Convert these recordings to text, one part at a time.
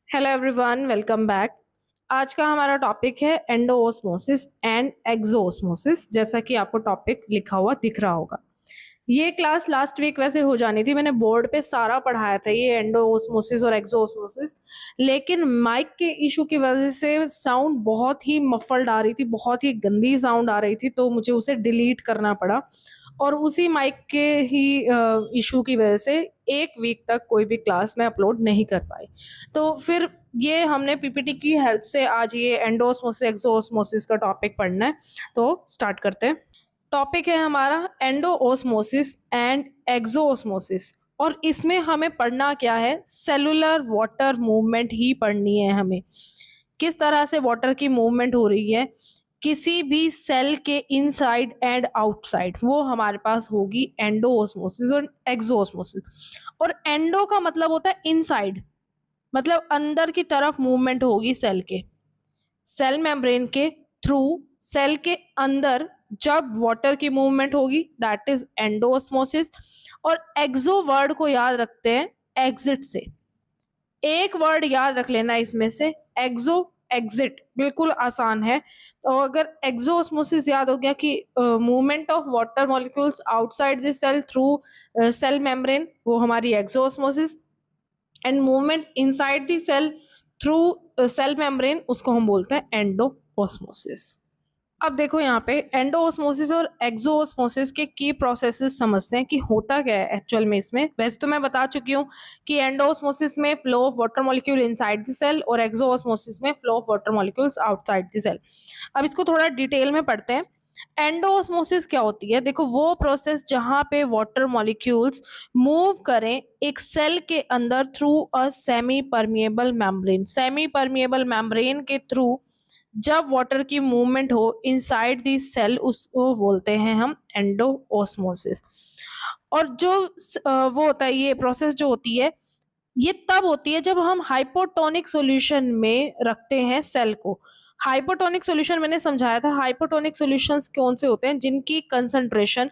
Hello everyone, welcome back. आज का हमारा टॉपिक है एंडोओस्मोसिस एंड एक्सोओस्मोसिस। जैसा कि आपको टॉपिक लिखा हुआ दिख रहा होगा। ये क्लास लास्ट वीक वैसे हो जानी थी, मैंने बोर्ड पे सारा पढ़ाया था ये एंडोओस्मोसिस और एक्सोओस्मोसिस, लेकिन माइक के इशू की वजह से साउंड बहुत ही मफल्ड आ रही थी, बहुत ही गंदी साउंड आ रही थी, तो मुझे उसे डिलीट करना पड़ा। और उसी माइक के ही इशू की वजह से एक वीक तक कोई भी क्लास में अपलोड नहीं कर पाई। तो फिर ये हमने पीपीटी की हेल्प से आज ये एंडोओस्मोसिस एक्सोओस्मोसिस का टॉपिक पढ़ना है। तो स्टार्ट करते हैं। टॉपिक है हमारा एंडोओस्मोसिस एंड एक्सोओस्मोसिस, और इसमें हमें पढ़ना क्या है, सेलुलर वाटर मूवमेंट ही पढ़नी है हमें। किस तरह से वाटर की मूवमेंट हो रही है किसी भी सेल के इनसाइड एंड आउटसाइड, वो हमारे पास होगी एंडोओस्मोसिस और एक्सोओस्मोसिस। और एंडो का मतलब होता है इनसाइड, मतलब अंदर की तरफ मूवमेंट होगी सेल के, सेल मेम्ब्रेन के थ्रू, सेल के अंदर जब वाटर की मूवमेंट होगी, दैट इज एंडोस्मोसिस। और एक्सो वर्ड को याद रखते हैं एग्जिट से। एक वर्ड याद रख लेना इसमें से, एक्सो एग्जिट, बिल्कुल आसान है। तो अगर एक्सोस्मोसिस याद हो गया कि movement of water molecules outside the cell through cell membrane, वो हमारी exosmosis. And movement inside the cell through cell membrane, उसको हम बोलते हैं एंडोओस्मोसिस। अब देखो यहाँ पे एंडोओस्मोसिस और एक्सोओस्मोसिस के की प्रोसेसेस समझते हैं कि होता क्या है एक्चुअल में इसमें। वैसे तो मैं बता चुकी हूँ कि एंडोओस्मोसिस में flow of water molecule inside the cell और एक्सोओस्मोसिस में flow of water molecules outside the cell. अब इसको थोड़ा डिटेल में पढ़ते हैं। एंडोओस्मोसिस क्या होती है, देखो वो प्रोसेस जहां पे वाटर मॉलिक्यूल्स मूव करें एक सेल के अंदर through a semi permeable membrane, semi permeable membrane के थ्रू जब वाटर की मूवमेंट हो इनसाइड दी सेल, उसको बोलते हैं हम एंडोओस्मोसिस। और जो वो होता है, ये प्रोसेस जो होती है ये तब होती है जब हम हाइपोटोनिक सॉल्यूशन में रखते हैं सेल को। हाइपोटोनिक सॉल्यूशन मैंने समझाया था, हाइपोटोनिक सॉल्यूशंस कौन से होते हैं, जिनकी कंसंट्रेशन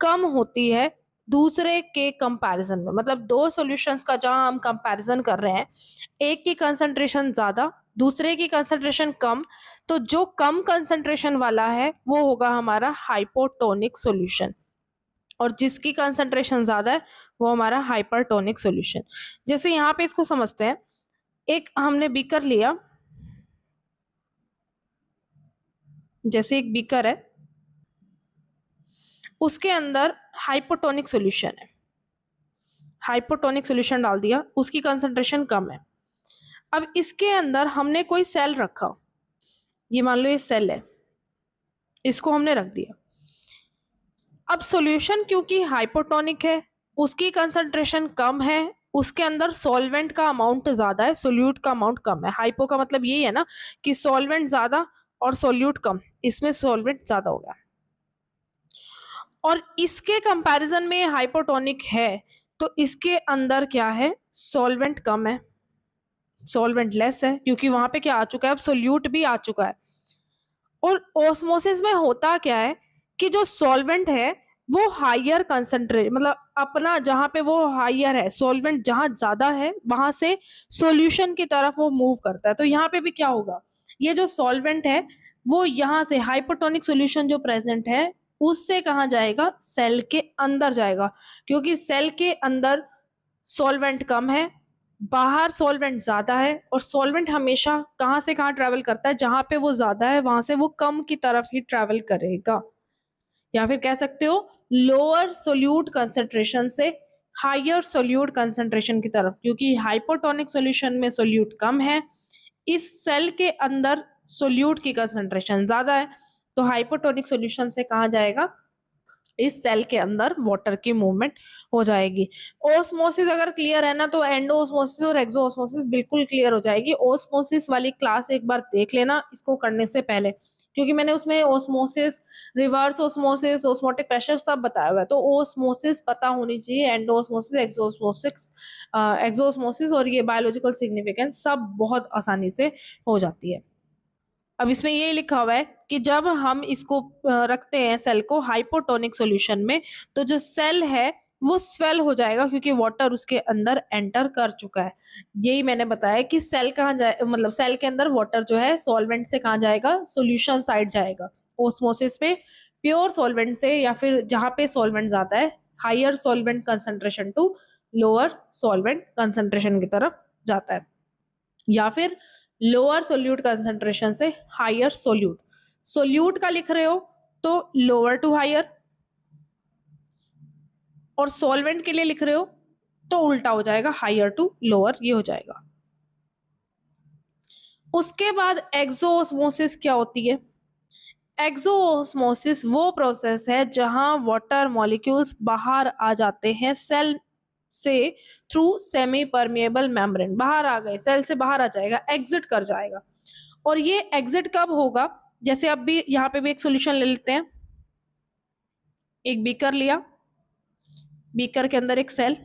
कम होती है दूसरे के कंपैरिजन में। मतलब दो सॉल्यूशंस का जहां हम कंपैरिजन कर रहे हैं, एक की कंसंट्रेशन ज्यादा दूसरे की कंसंट्रेशन कम, तो जो कम कंसंट्रेशन वाला है वो होगा हमारा हाइपोटोनिक सॉल्यूशन, और जिसकी कंसंट्रेशन ज्यादा है वो हमारा हाइपरटोनिक सॉल्यूशन। जैसे यहाँ पे इसको समझते हैं, एक हमने बीकर लिया, जैसे एक बीकर है उसके अंदर हाइपोटोनिक सॉल्यूशन है, हाइपोटोनिक सॉल्यूशन डाल दिया, उसकी कंसंट्रेशन कम है। अब इसके अंदर हमने कोई सेल रखा, ये मान लो ये सेल है, इसको हमने रख दिया। अब सॉल्यूशन क्योंकि हाइपोटोनिक है, उसकी कंसंट्रेशन कम है, उसके अंदर सॉल्वेंट का अमाउंट ज्यादा है, सोल्यूट का अमाउंट कम है। हाइपो का मतलब यही है ना कि सॉल्वेंट ज्यादा और सोल्यूट कम, इसमें सॉल्वेंट ज्यादा हो गया। और इसके कंपैरिजन में हाइपोटोनिक है, तो इसके अंदर क्या है, सॉल्वेंट कम है, सॉल्वेंट लेस है, क्योंकि वहां पे क्या आ चुका है, अब सोल्यूट भी आ चुका है। और ओस्मोसिस में होता क्या है कि जो सॉल्वेंट है वो हायर कंसंट्रेट, मतलब अपना जहां पे वो हायर है, सॉल्वेंट जहां ज्यादा है वहां से सॉल्यूशन की तरफ वो मूव करता है। तो यहाँ पे भी क्या होगा, ये जो सॉल्वेंट है वो यहाँ से हाइपोटोनिक सॉल्यूशन जो प्रेजेंट है उससे कहाँ जाएगा, सेल के अंदर जाएगा, क्योंकि सेल के अंदर सॉल्वेंट कम है, बाहर सॉल्वेंट ज्यादा है। और सॉल्वेंट हमेशा कहाँ से कहाँ ट्रेवल करता है, जहां पे वो ज्यादा है वहां से वो कम की तरफ ही ट्रेवल करेगा, या फिर कह सकते हो लोअर सोल्यूट कंसेंट्रेशन से हायर सोल्यूट कंसेंट्रेशन की तरफ, क्योंकि हाइपोटोनिक सॉल्यूशन में सोल्यूट कम है, इस सेल के अंदर सोल्यूट की कंसेंट्रेशन ज्यादा है, तो हाइपोटोनिक सॉल्यूशन से कहा जाएगा, इस सेल के अंदर वाटर की मूवमेंट हो जाएगी। ओस्मोसिस अगर क्लियर है ना, तो एंडोओस्मोसिस और एक्सोओस्मोसिस बिल्कुल क्लियर हो जाएगी। ओस्मोसिस वाली क्लास एक बार देख लेना इसको करने से पहले, क्योंकि मैंने उसमें osmosis, reverse osmosis, osmotic pressure सब बताया हुआ है, तो ओस्मोसिस पता होनी चाहिए, एंडोओस्मोसिस, एक्सोओस्मोसिस, एक्सोओस्मोसिस और ये बायोलॉजिकल सिग्निफिकेंस सब बहुत आसानी से हो जाती है। अब इसमें ये लिखा हुआ है कि जब हम इसको रखते हैं सेल को हाइपोटोनिक सॉल्यूशन में, तो जो सेल है वो स्वेल हो जाएगा क्योंकि वाटर उसके अंदर एंटर कर चुका है। यही मैंने बताया कि सेल कहाँ जाए, मतलब सेल के अंदर वाटर जो है सॉल्वेंट से कहाँ जाएगा, सॉल्यूशन साइड जाएगा। ऑस्मोसिस में प्योर सॉल्वेंट से, या फिर जहाँ पे सॉल्वेंट जाता है higher solvent concentration to lower solvent concentration की तरफ जाता है, या फिर लोअर सोल्यूट कंसंट्रेशन से हायर सोल्यूट। सोल्यूट का लिख रहे हो तो लोअर टू हायर, और सॉल्वेंट के लिए लिख रहे हो तो उल्टा हो जाएगा, हायर टू लोअर, ये हो जाएगा। उसके बाद एक्सोऑस्मोसिस क्या होती है? एक्सोऑस्मोसिस वो प्रोसेस है जहां वाटर मॉलिक्यूल्स बाहर आ जाते हैं सेल से थ्रू सेमी परमिएबल मेम्ब्रेन, बाहर आ गए, सेल से बाहर आ जाएगा, एग्जिट कर जाएगा। और ये एग्जिट कब होगा? जैसे अब भी यहाँ पे भी एक सॉल्यूशन ले लेते हैं, एक बीकर लिया, बीकर के अंदर एक सेल,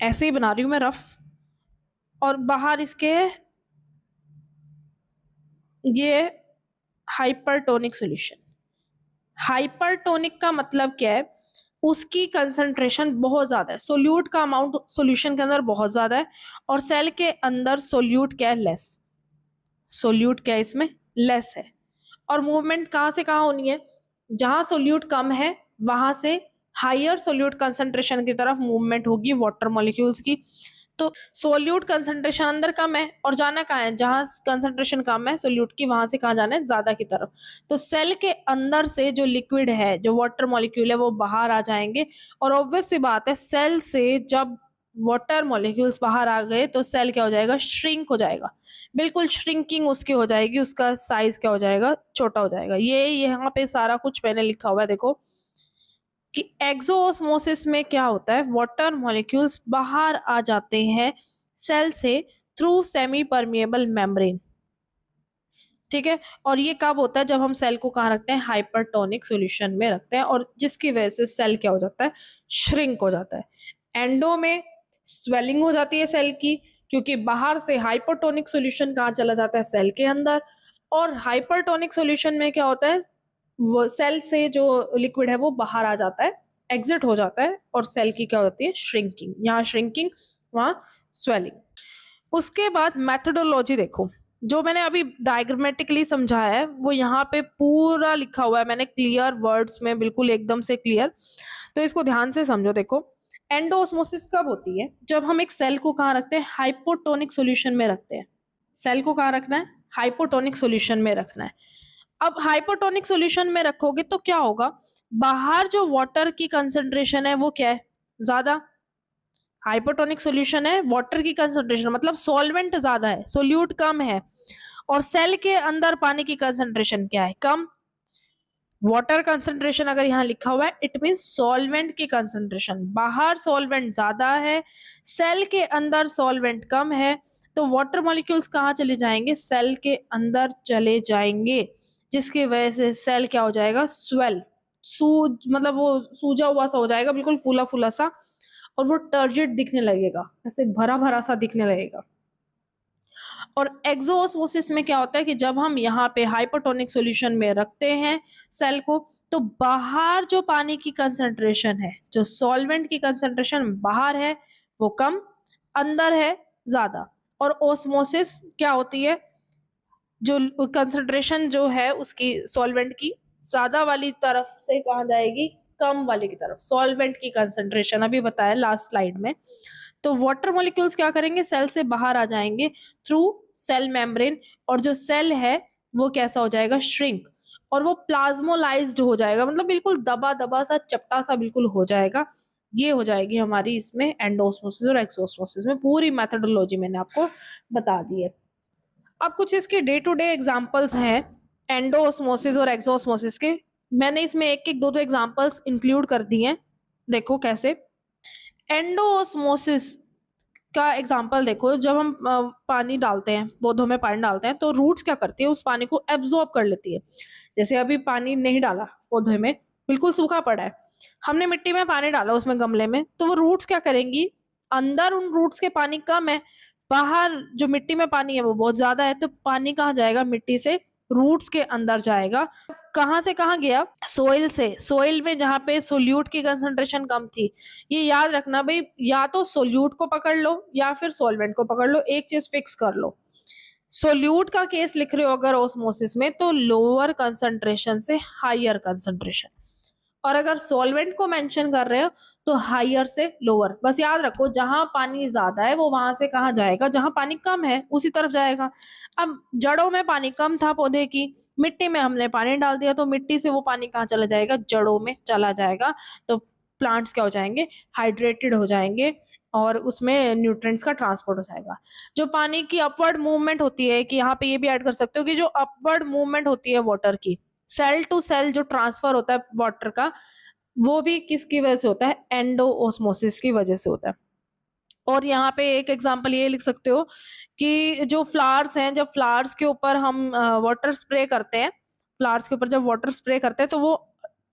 ऐसे ही बना रही हूं मैं रफ, और बाहर इसके ये हाइपरटोनिक सॉल्यूशन। हाइपरटोनिक का मतलब क्या है? उसकी कंसंट्रेशन बहुत ज्यादा है, सोल्यूट का अमाउंट सॉल्यूशन के अंदर बहुत ज्यादा है, और सेल के अंदर सोल्यूट क्या है? लेस। सोल्यूट क्या है इसमें? लेस है। और मूवमेंट कहाँ से कहाँ होनी है? जहां सोल्यूट कम है वहां से हायर सोल्यूट कंसंट्रेशन की तरफ मूवमेंट होगी वाटर मॉलिक्यूल्स की। तो सोल्यूट कंसंट्रेशन अंदर कम है और जाना कहाँ है? जहां कंसंट्रेशन कम है सोल्यूट की, वहां से कहाँ जाना है? ज्यादा की तरफ। तो सेल के अंदर से जो लिक्विड है, जो वाटर मॉलिक्यूल है, वो बाहर आ जाएंगे। और ऑब्वियस सी बात है, सेल से जब वाटर मॉलिक्यूल्स बाहर आ गए तो सेल क्या हो जाएगा? श्रिंक हो जाएगा, बिल्कुल श्रिंकिंग उसकी हो जाएगी, उसका साइज क्या हो जाएगा? छोटा हो जाएगा। ये यहाँ पे सारा कुछ मैंने लिखा हुआ है, देखो कि एक्सोऑस्मोसिस में क्या होता है, वाटर मॉलिक्यूल्स बाहर आ जाते हैं सेल से थ्रू सेमी परमिएबल मेम्ब्रेन। ठीक है, और ये कब होता है? जब हम सेल को कहाँ रखते हैं? हाइपरटोनिक सॉल्यूशन में रखते हैं, और जिसकी वजह से सेल क्या हो जाता है? श्रिंक हो जाता है। एंडो में स्वेलिंग हो जाती है सेल की, क्योंकि बाहर से हाइपरटोनिक सॉल्यूशन कहाँ चला जाता है? सेल के अंदर। और हाइपरटोनिक सॉल्यूशन में क्या होता है? वो सेल से जो लिक्विड है वो बाहर आ जाता है, एग्जिट हो जाता है, और सेल की क्या होती है? श्रिंकिंग। यहाँ श्रिंकिंग, वहाँ स्वेलिंग। उसके बाद मेथोडोलॉजी देखो, जो मैंने अभी डायग्रामेटिकली समझाया है वो यहाँ पे पूरा लिखा हुआ है मैंने, क्लियर वर्ड्स में, बिल्कुल एकदम से क्लियर। तो इसको ध्यान से समझो। देखो, एंडोऑस्मोसिस कब होती है? जब हम एक सेल को कहाँ रखते हैं? हाइपोटोनिक सॉल्यूशन में रखते हैं। सेल को कहाँ रखना है? हाइपोटोनिक सॉल्यूशन में रखना है। अब हाइपोटोनिक सॉल्यूशन में रखोगे तो क्या होगा? बाहर जो वाटर की कंसंट्रेशन है वो क्या है? ज्यादा। हाइपोटोनिक सॉल्यूशन है, वाटर की कंसंट्रेशन मतलब सॉल्वेंट ज्यादा है, सोल्यूट कम है। और सेल के अंदर पानी की कंसंट्रेशन क्या है? कम। वाटर कंसंट्रेशन अगर यहाँ लिखा हुआ है, इट मीन सॉल्वेंट की कंसंट्रेशन। बाहर सॉल्वेंट ज्यादा है, सेल के अंदर सॉल्वेंट कम है, तो वाटर मॉलिक्यूल्स कहाँ चले जाएंगे? सेल के अंदर चले जाएंगे, जिसकी वजह से सेल क्या हो जाएगा? स्वेल, मतलब वो सूजा हुआ सा हो जाएगा, बिल्कुल फूला फूला सा, और वो टर्जिड दिखने लगेगा, ऐसे भरा भरा सा दिखने लगेगा। और एक्सोऑस्मोसिस में क्या होता है कि जब हम यहाँ पे हाइपोटोनिक सॉल्यूशन में रखते हैं सेल को, तो बाहर जो पानी की कंसंट्रेशन है, जो सॉल्वेंट की कंसंट्रेशन बाहर है वो कम, अंदर है ज्यादा। और ऑस्मोसिस क्या होती है? जो कंसंट्रेशन जो है उसकी सॉल्वेंट की ज्यादा वाली तरफ से कहाँ जाएगी? कम वाली की तरफ। सॉल्वेंट की कंसंट्रेशन अभी बताया लास्ट स्लाइड में। तो वाटर मॉलिक्यूल्स क्या करेंगे? सेल से बाहर आ जाएंगे थ्रू सेल मेम्ब्रेन, और जो सेल है वो कैसा हो जाएगा? श्रिंक, और वो प्लाज्मोलाइज्ड हो जाएगा, मतलब बिल्कुल दबा दबा सा, चपटा सा बिल्कुल हो जाएगा। ये हो जाएगी हमारी इसमें एंडोऑस्मोसिस और एक्सोऑस्मोसिस में पूरी मेथोडोलॉजी मैंने आपको बता दी है। अब कुछ इसके डे टू डे एग्जांपल्स हैं एंडोऑस्मोसिस और एक्सोऑस्मोसिस के। मैंने इसमें एक एक दो दो एग्जांपल्स इंक्लूड कर दिए हैं। देखो कैसे। एंडोऑस्मोसिस का एग्जांपल देखो, जब हम पानी डालते हैं, पौधों में पानी डालते हैं, तो रूट्स क्या करती है? उस पानी को एब्जॉर्ब कर लेती है। जैसे अभी पानी नहीं डाला पौधे में, बिल्कुल सूखा पड़ा है, हमने मिट्टी में पानी डाला उसमें गमले में, तो वो रूट्स क्या करेंगी? अंदर उन रूट्स के पानी कम है, बाहर जो मिट्टी में पानी है वो बहुत ज्यादा है, तो पानी कहाँ जाएगा? मिट्टी से रूट्स के अंदर जाएगा। कहाँ से कहाँ गया? सोइल से। सोइल में जहाँ पे सोल्यूट की कंसंट्रेशन कम थी, ये याद रखना भाई, या तो सोल्यूट को पकड़ लो या फिर सॉल्वेंट को पकड़ लो, एक चीज फिक्स कर लो। सोल्यूट का केस लिख रहे हो अगर ऑस्मोसिस में, तो लोअर कंसंट्रेशन से हायर कंसंट्रेशन, और अगर सॉल्वेंट को मेंशन कर रहे हो तो हायर से लोअर। बस याद रखो, जहां पानी ज्यादा है वो वहां से कहाँ जाएगा? जहां पानी कम है उसी तरफ जाएगा। अब जड़ों में पानी कम था पौधे की, मिट्टी में हमने पानी डाल दिया, तो मिट्टी से वो पानी कहाँ चला जाएगा? जड़ों में चला जाएगा। तो प्लांट्स क्या हो जाएंगे? हाइड्रेटेड हो जाएंगे, और उसमें न्यूट्रिएंट्स का ट्रांसपोर्ट हो जाएगा। जो पानी की अपवर्ड मूवमेंट होती है, कि यहाँ पे ये भी ऐड कर सकते हो कि जो अपवर्ड मूवमेंट होती है वाटर की, सेल टू सेल जो ट्रांसफर होता है वाटर का, वो भी किसकी वजह से होता है? एंडोऑस्मोसिस की वजह से होता है। और यहाँ पे एक एग्जांपल ये लिख सकते हो कि जो फ्लावर्स हैं, जब फ्लावर्स के ऊपर हम वाटर स्प्रे करते हैं, फ्लावर्स के ऊपर जब वाटर स्प्रे करते हैं तो वो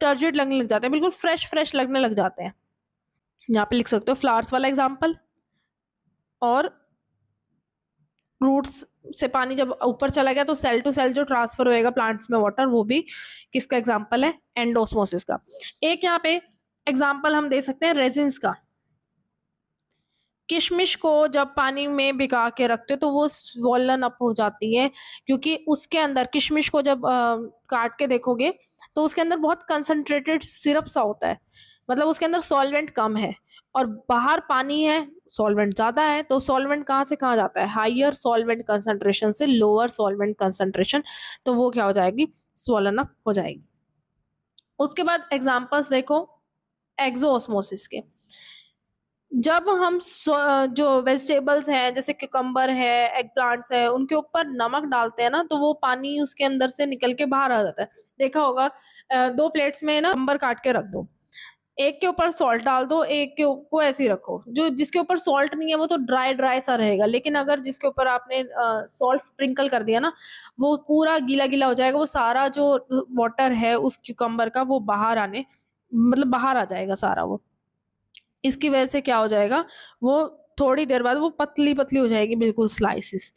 टर्जिड लगने लग जाते हैं, बिल्कुल फ्रेश फ्रेश लगने लग जाते हैं। यहाँ पे लिख सकते हो फ्लावर्स वाला एग्जाम्पल। और रूट्स से पानी जब ऊपर चला गया तो सेल टू सेल जो ट्रांसफर होएगा प्लांट्स में वाटर, वो भी किसका एग्जांपल है? एंडोस्मोसिस का। एक यहाँ पे एग्जांपल हम दे सकते हैं रेजिन्स का। किशमिश को जब पानी में भिगा के रखते तो वो स्वॉलन अप हो जाती है, क्योंकि उसके अंदर किशमिश को जब काट के देखोगे तो उसके अंदर बहुत कंसंट्रेटेड सिरप सा होता है, मतलब उसके अंदर सॉल्वेंट कम है और बाहर पानी है, सॉल्वेंट ज्यादा है। तो सॉल्वेंट कहाँ से कहाँ जाता है? हायर सॉल्वेंट कंसंट्रेशन से लोअर सॉल्वेंट कंसंट्रेशन, तो वो क्या हो जाएगी? स्वॉलन अप हो जाएगी। उसके बाद एग्जांपल्स देखो एक्सोऑस्मोसिस के। जब हम जो वेजिटेबल्स हैं जैसे क्यूकम्बर है, एग प्लांट्स है, उनके ऊपर नमक डालते हैं ना, तो वो पानी उसके अंदर से निकल के बाहर आ जाता है। देखा होगा, दो प्लेट्स में ना क्यूकम्बर काट के रख दो, एक के ऊपर सॉल्ट डाल दो, एक के को ऐसे ही रखो। जो जिसके ऊपर सॉल्ट नहीं है वो तो ड्राई ड्राई सा रहेगा, लेकिन अगर जिसके ऊपर आपने सॉल्ट स्प्रिंकल कर दिया ना, वो पूरा गीला गीला हो जाएगा, वो सारा जो वाटर है उस क्यूकम्बर का वो बाहर आने, मतलब बाहर आ जाएगा सारा वो। इसकी वजह से क्या हो जाएगा? वो थोड़ी देर बाद वो पतली पतली हो जाएगी, बिल्कुल स्लाइसिस।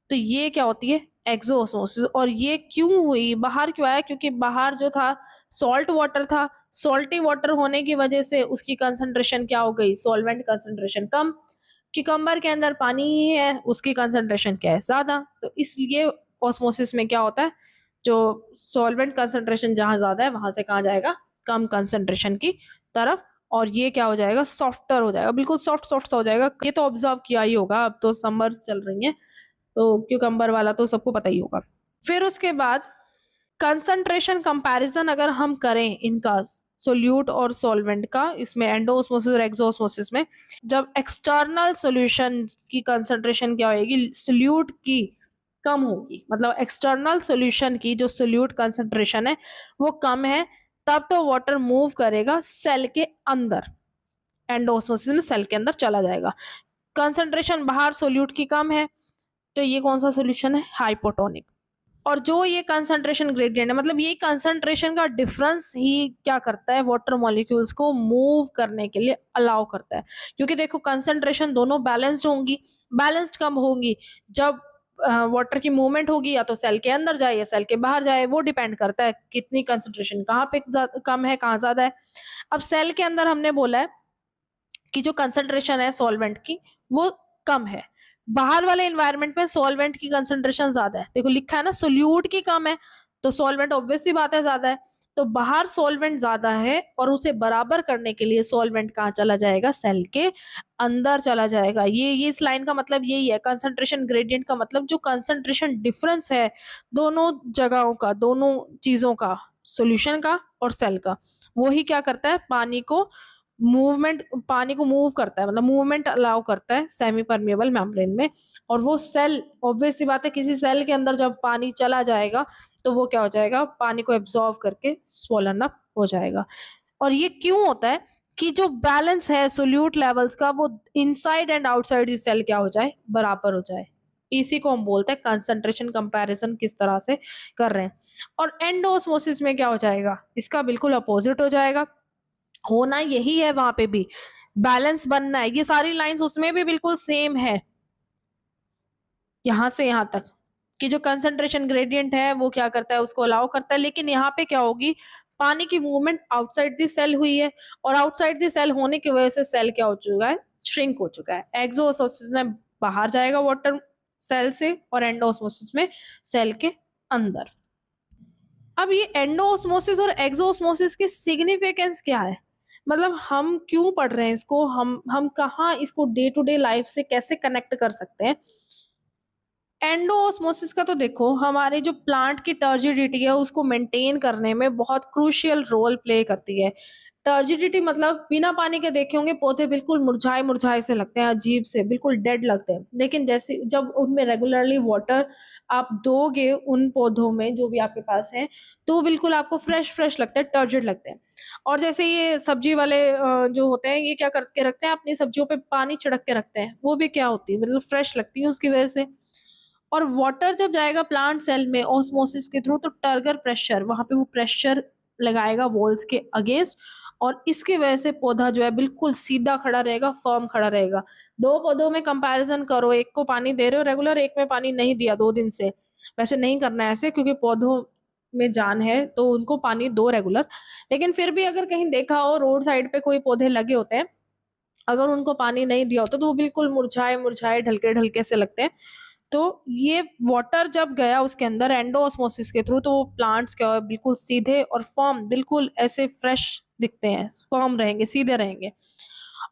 तो ये क्या होती है? एक्सोऑस्मोसिस। और ये क्यों हुई, बाहर क्यों आया? क्योंकि बाहर जो था सॉल्ट वाटर था, सॉल्टी वाटर होने की वजह से उसकी कंसंट्रेशन क्या हो गई? सॉल्वेंट कंसंट्रेशन कम। क्यूकम्बर के अंदर पानी ही है, उसकी कंसंट्रेशन क्या है? ज्यादा। तो इसलिए ऑस्मोसिस में क्या होता है? जो सॉल्वेंट कंसंट्रेशन जहां ज्यादा है वहां से कहाँ जाएगा? कम कंसंट्रेशन की तरफ। और ये क्या हो जाएगा? सॉफ्टर हो जाएगा, बिल्कुल सॉफ्ट सॉफ्ट सा हो जाएगा। ये तो ऑब्जर्व किया ही होगा, अब तो समर्स चल रही हैं तो क्यूकम्बर वाला तो सबको पता ही होगा। फिर उसके बाद कंसंट्रेशन कंपैरिजन अगर हम करें इनका, सोल्यूट और सॉल्वेंट का, इसमें एंडोऑस्मोसिस और एक्सोऑस्मोसिस में, जब एक्सटर्नल सॉल्यूशन की कंसंट्रेशन क्या होगी? सोल्यूट की कम होगी, मतलब एक्सटर्नल सॉल्यूशन की जो सोल्यूट कंसंट्रेशन है वो कम है, तब तो वाटर मूव करेगा सेल के अंदर, एंडोऑस्मोसिस में सेल के अंदर चला जाएगा। कंसंट्रेशन बाहर सोल्यूट की कम है, तो ये कौन सा सॉल्यूशन है? हाइपोटोनिक। और जो ये कंसंट्रेशन ग्रेडियंट है, मतलब ये कंसंट्रेशन का डिफरेंस ही क्या करता है? वाटर मॉलिक्यूल्स को मूव करने के लिए अलाउ करता है। क्योंकि देखो कंसंट्रेशन दोनों बैलेंस्ड होंगी, बैलेंस्ड कम होंगी जब वाटर की मूवमेंट होगी, या तो सेल के अंदर जाए या सेल के बाहर जाए, वो डिपेंड करता है कितनी कंसंट्रेशन कहाँ पे कम है, कहाँ ज्यादा है। अब सेल के अंदर हमने बोला है कि जो कंसंट्रेशन है सॉल्वेंट की वो कम है, बाहर वाले एनवायरनमेंट में सॉल्वेंट की कंसंट्रेशन ज्यादा है। देखो लिखा है ना, सोल्यूट की कम है तो सॉल्वेंट ऑब्वियस सी बात है ज्यादा है। तो बाहर सॉल्वेंट ज्यादा है और उसे बराबर करने के लिए सॉल्वेंट कहाँ चला जाएगा? सेल के अंदर चला जाएगा। ये इस लाइन का मतलब यही है, कंसंट्रेशन ग्रेडियंट का मतलब जो कंसंट्रेशन डिफरेंस है दोनों जगहों का, दोनों चीजों का, सॉल्यूशन का और सेल का, वो ही क्या करता है? पानी को मूव करता है, मतलब मूवमेंट अलाउ करता है सेमी परमेबल मेम्ब्रेन में। और वो सेल, ऑब्वियस सी बात है, किसी सेल के अंदर जब पानी चला जाएगा तो वो क्या हो जाएगा? पानी को एब्जॉर्व करके स्वॉलन अप हो जाएगा। और ये क्यों होता है? कि जो बैलेंस है सोल्यूट लेवल्स का वो इनसाइड एंड आउटसाइड सेल क्या हो जाए? बराबर हो जाए। इसी को हम बोलते हैं कंसंट्रेशन कंपैरिजन किस तरह से कर रहे हैं। और एंडोऑस्मोसिस में क्या हो जाएगा? इसका बिल्कुल अपोजिट हो जाएगा। होना यही है, वहां पे भी बैलेंस बनना है। ये सारी लाइंस उसमें भी बिल्कुल सेम है, यहां से यहां तक। कि जो कंसंट्रेशन ग्रेडियंट है वो क्या करता है, उसको अलाउ करता है। लेकिन यहाँ पे क्या होगी, पानी की मूवमेंट आउटसाइड द सेल हुई है, और आउटसाइड द सेल होने की वजह से सेल क्या हो चुका है, श्रिंक हो चुका है। एक्सोऑस्मोसिस में बाहर जाएगा वाटर सेल से, और एंडोऑस्मोसिस में सेल के अंदर। अब ये एंडोऑस्मोसिस और एक्सोऑस्मोसिस की सिग्निफिकेंस क्या है, मतलब हम क्यों पढ़ रहे हैं इसको, हम कहाँ इसको डे टू डे लाइफ से कैसे कनेक्ट कर सकते हैं। एंडोऑस्मोसिस का तो देखो, हमारे जो प्लांट की टर्जिडिटी है उसको मेंटेन करने में बहुत क्रूशियल रोल प्ले करती है। टर्जिडिटी मतलब बिना पानी के देखे होंगे पौधे बिल्कुल मुरझाए मुरझाए से लगते हैं, अजीब से, बिल्कुल डेड लगते हैं। लेकिन जैसे जब उनमें रेगुलरली वाटर आप दोगे उन पौधों में जो भी आपके पास है, तो वो बिल्कुल आपको फ्रेश फ्रेश लगते हैं, टर्जिड लगते हैं। और जैसे ये सब्जी वाले जो होते हैं, ये क्या करके रखते हैं, अपनी सब्जियों पे पानी छिड़क के रखते हैं, वो भी क्या होती है, मतलब फ्रेश लगती है उसकी वजह से। और वाटर जब जाएगा प्लांट सेल में ऑस्मोसिस के थ्रू, तो टर्गर प्रेशर, वहां पे वो प्रेशर लगाएगा वॉल्स के अगेंस्ट, और इसकी वजह से पौधा जो है बिल्कुल सीधा खड़ा रहेगा, फर्म खड़ा रहेगा। दो पौधों में कंपैरिजन करो, एक को पानी दे रहे हो रेगुलर, एक में पानी नहीं दिया 2 दिन से। वैसे नहीं करना है ऐसे, क्योंकि पौधों में जान है तो उनको पानी दो रेगुलर। लेकिन फिर भी अगर कहीं देखा हो रोड साइड पे कोई पौधे लगे होते हैं, अगर उनको पानी नहीं दिया होता तो वो बिल्कुल मुरझाए मुरझाए ढलके ढलके से लगते हैं। तो ये वाटर जब गया उसके अंदर एंडोऑस्मोसिस के थ्रू, तो वो प्लांट्स क्या बिल्कुल सीधे और फर्म, बिल्कुल ऐसे फ्रेश दिखते हैं, फर्म रहेंगे, सीधे रहेंगे।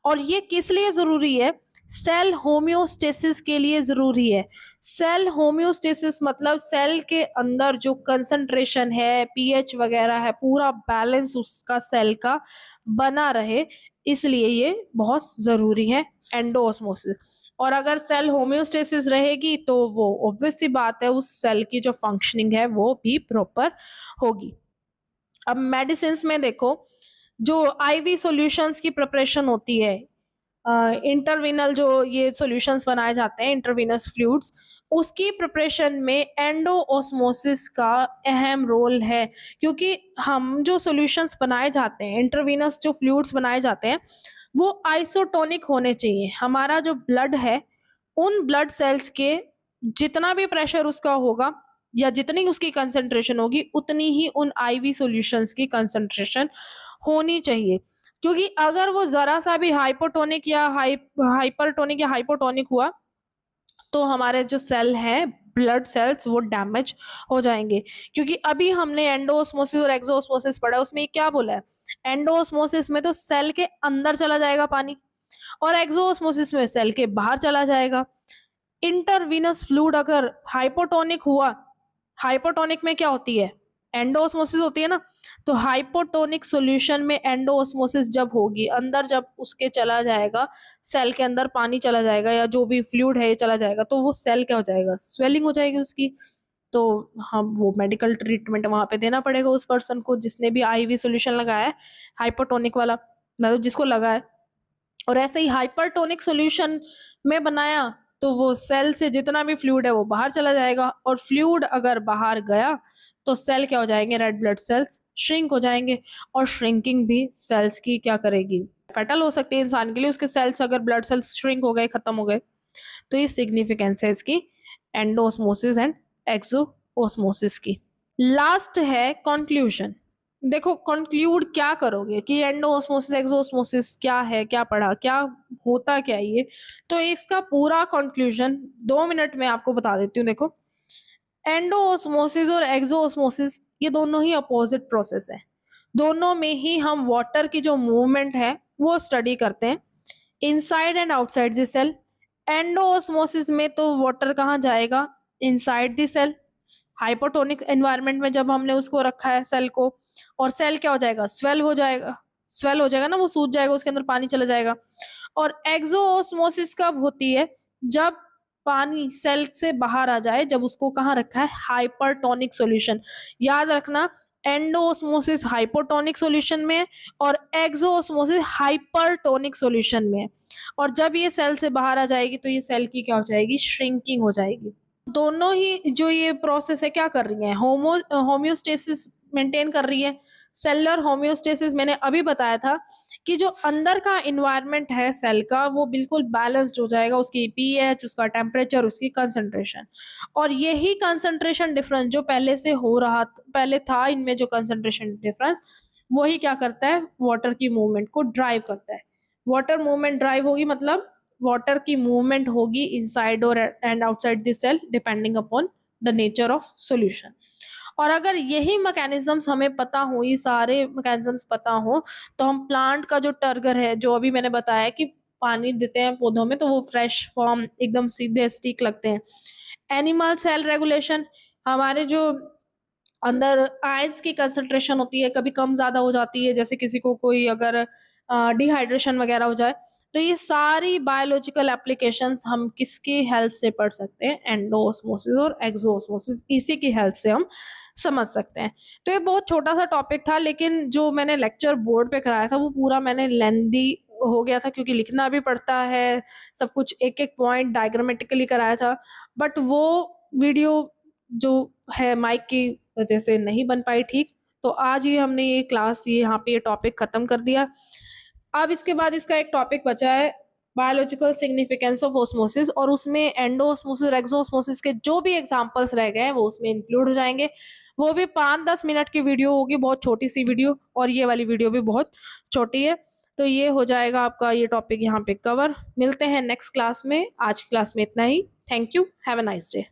और ये किस लिए जरूरी है, सेल होम्योस्टेसिस के लिए जरूरी है। सेल होम्योस्टेसिस मतलब सेल के अंदर जो कंसंट्रेशन है, पीएच वगैरह है, पूरा बैलेंस उसका सेल का बना रहे, इसलिए ये बहुत जरूरी है एंडोऑस्मोसिस। और अगर सेल होम्योस्टेसिस रहेगी तो वो ऑब्वियस सी बात है, उस सेल की जो फंक्शनिंग है वो भी प्रॉपर होगी। अब मेडिसिन में देखो, जो आईवी सॉल्यूशंस की प्रिपरेशन होती है, इंटरविनल जो ये सॉल्यूशंस बनाए जाते हैं, इंटरविनस फ्लूइड्स, उसकी प्रिपरेशन में एंडोऑस्मोसिस का अहम रोल है। क्योंकि हम जो सॉल्यूशंस बनाए जाते हैं, इंटरविनस जो फ्लूइड्स बनाए जाते हैं, वो आइसोटोनिक होने चाहिए। हमारा जो ब्लड है, उन ब्लड सेल्स के जितना भी प्रेशर उसका होगा, या जितनी उसकी कंसंट्रेशन होगी, उतनी ही उन आईवी सॉल्यूशंस की कंसंट्रेशन होनी चाहिए। क्योंकि अगर वो जरा सा भी हाइपोटोनिक या हाइपरटोनिक या हाइपोटोनिक हुआ, तो हमारे जो सेल हैं, ब्लड सेल्स, वो डैमेज हो जाएंगे। क्योंकि अभी हमने एंडोऑस्मोसिस और एक्सोऑस्मोसिस पढ़ा है, उसमें क्या बोला है, एंडोऑस्मोसिस में तो सेल के अंदर चला जाएगा पानी, और एक्सोऑस्मोसिस में सेल के बाहर चला जाएगा। इंटरवीनस फ्लूइड अगर हाइपोटोनिक हुआ, हाइपोटोनिक में क्या होती है, एंडोऑस्मोसिस होती है ना, तो हाइपोटोनिक सॉल्यूशन में एंडोऑस्मोसिस जब होगी, अंदर जब उसके चला जाएगा, सेल के अंदर पानी चला जाएगा या जो भी फ्लूइड है ये चला जाएगा, तो वो सेल क्या हो जाएगा, स्वेलिंग हो जाएगी उसकी। तो हम वो मेडिकल ट्रीटमेंट वहां पे देना पड़ेगा उस पर्सन को जिसने भी आईवी सॉल्यूशन लगाया है, हाइपोटोनिक वाला, मतलब जिसको लगा है। और ऐसे ही हाइपरटोनिक सॉल्यूशन में बनाया, तो वो सेल से जितना भी फ्लूइड है वो बाहर चला जाएगा, और फ्लूइड अगर बाहर गया तो सेल क्या हो जाएंगे, रेड ब्लड सेल्स श्रिंक हो जाएंगे। और श्रिंकिंग भी सेल्स की क्या करेगी, फैटल हो सकती है इंसान के लिए, उसके सेल्स अगर ब्लड सेल्स श्रिंक हो गए, खत्म हो गए। तो ये सिग्निफिकेंस है इसकी, एंडोऑस्मोसिस एंड एक्सोऑस्मोसिस की। लास्ट है कंक्लूजन। देखो कंक्लूड क्या करोगे कि एंडोऑस्मोसिस एक्सोऑस्मोसिस क्या है, क्या पढ़ा, क्या होता क्या है ये। तो इसका पूरा कंक्लूजन 2 मिनट में आपको बता देती हूँ। देखो, एंडोऑस्मोसिस और एक्सोऑस्मोसिस ये दोनों ही अपोजिट प्रोसेस है। दोनों में ही हम वाटर की जो मूवमेंट है वो स्टडी करते हैं, inside and outside the cell. Endosmosis में तो वाटर कहाँ जाएगा, inside the cell, hypotonic environment में जब हमने उसको रखा है सेल को, और सेल क्या हो जाएगा, स्वेल हो जाएगा, स्वेल हो जाएगा ना, वो सूज जाएगा, उसके अंदर पानी चला जाएगा। और एक्सोऑस्मोसिस कब होती है, जब पानी सेल से बाहर आ जाए, जब उसको कहाँ रखा है, हाइपरटोनिक सॉल्यूशन। याद रखना, एंडोऑस्मोसिस हाइपोटोनिक सॉल्यूशन में है, और एक्सोऑस्मोसिस हाइपरटोनिक सॉल्यूशन में है। और जब ये सेल से बाहर आ जाएगी तो ये सेल की क्या हो जाएगी, श्रिंकिंग हो जाएगी। दोनों ही जो ये प्रोसेस है क्या कर रही है, होम्योस्टेसिस मेंटेन कर रही है। सेलुलर होम्योस्टेसिस मैंने अभी बताया था कि जो अंदर का इन्वायरमेंट है सेल का वो बिल्कुल बैलेंस्ड हो जाएगा, उसकी पीएच, उसका टेम्परेचर, उसकी कंसंट्रेशन। और यही कंसंट्रेशन डिफरेंस जो पहले से हो रहा पहले था इनमें जो कंसंट्रेशन डिफरेंस, वही क्या करता है, वाटर की मूवमेंट को ड्राइव करता है। वाटर मूवमेंट ड्राइव होगी मतलब वाटर की मूवमेंट होगी इनसाइड और and outside the cell depending upon the nature of solution. और अगर यही मैकेनिज्म्स हमें पता हो, ये सारे मैकेनिज्म्स पता हो, तो हम प्लांट का जो टर्गर है, जो अभी मैंने बताया कि पानी देते हैं पौधों में तो वो फ्रेश फॉर्म एकदम सीधे स्टिक लगते हैं। एनिमल सेल रेगुलेशन, हमारे जो अंदर आयंस की कंसंट्रेशन होती है कभी कम ज़्यादा हो जाती है, जैसे किसी को कोई अगर डिहाइड्रेशन वगैरह हो जाए, तो ये सारी बायोलॉजिकल एप्लीकेशंस हम किसकी हेल्प से पढ़ सकते हैं, एंडोऑस्मोसिस और एक्सोऑस्मोसिस, इसी की हेल्प से हम समझ सकते हैं। तो ये बहुत छोटा सा टॉपिक था, लेकिन जो मैंने लेक्चर बोर्ड पे कराया था वो पूरा मैंने लेंदी हो गया था क्योंकि लिखना भी पड़ता है, सब कुछ एक एक पॉइंट डायग्रामेटिकली कराया था, बट वो वीडियो जो है माइक की वजह से नहीं बन पाई ठीक। तो आज ही हमने ये क्लास ये यहाँ पे ये टॉपिक खत्म कर दिया। अब इसके बाद इसका एक टॉपिक बचा है बायोलॉजिकल सिग्निफिकेंस ऑफ ऑस्मोसिस, और उसमें एंडोऑस्मोसिस और एक्सोऑस्मोसिस के जो भी एग्जांपल्स रह गए हैं वो उसमें इंक्लूड हो जाएंगे। वो भी 5-10 मिनट की वीडियो होगी, बहुत छोटी सी वीडियो, और ये वाली वीडियो भी बहुत छोटी है। तो ये हो जाएगा आपका ये टॉपिक यहाँ पे कवर। मिलते हैं नेक्स्ट क्लास में, आज की क्लास में इतना ही। Thank you, have a nice day.